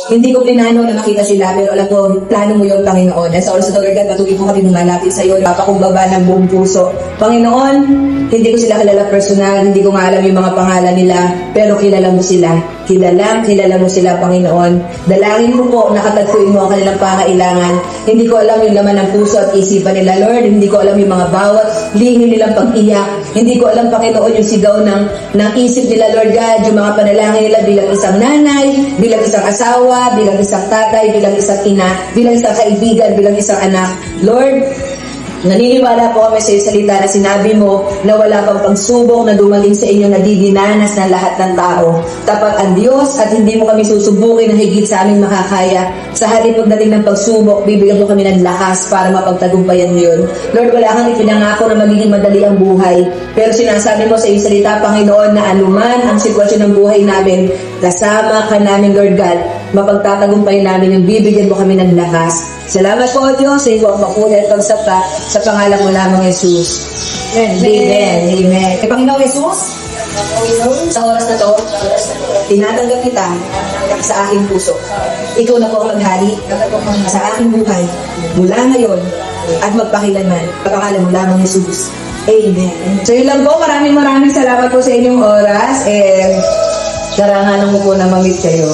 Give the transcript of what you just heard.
Hindi ko plinano na makita sila, pero alam ko, plano mo yun, Panginoon. And sa oras na to, Lord God, patuloy po kami lumalapit sa iyo, napakumbaba ng buong puso. Panginoon, hindi ko sila kilala personal, hindi ko nga alam yung mga pangalan nila, pero kilala mo sila. Kilala mo sila, Panginoon. Dalangin ko po, nakatagpuin mo ang kanilang pangailangan. Hindi ko alam yung laman ng puso at isipan nila, Lord. Hindi ko alam yung mga bawat lihim nilang pag-iyak. Hindi ko alam, Panginoon, yung sigaw ng isip nila, Lord God, yung mga panalangin nila bilang isang nanay, bilang isang asawa, bilang isang tatay, bilang isang ina, bilang isang kaibigan, bilang isang anak. Lord, naniniwala po kami sa iyong salita na sinabi mo na wala pang pagsubok na dumating sa inyo na didinanas ng lahat ng tao. Tapat ang Diyos at hindi mo kami susubukin na higit sa aming makakaya. Sa halip pagdating ng pagsubok, bibigyan mo kami ng lakas para mapagtagumpayan mo yun. Lord, wala kang ipinangako na magiging madali ang buhay. Pero sinasabi mo sa iyong salita, Panginoon, na anuman ang sitwasyon ng buhay namin, kasama ka namin, Lord God. Mapagtatagumpay namin yung bibigyan mo kami ng lakas. Salamat po, Diyos, sa iyong makulay at pagsapa sa pangalan mo lamang, Jesus. Amen. Amen. Kay Panginoon Jesus, sa oras na to, tinatanggap kita sa aking puso. Ikaw na po ang maghari sa aking buhay mula ngayon at magpakilanman. Sa pangalan mo lamang, Jesus. Amen. So yun lang po, maraming salamat po sa inyong oras and karangalan mo po na mamit kayo.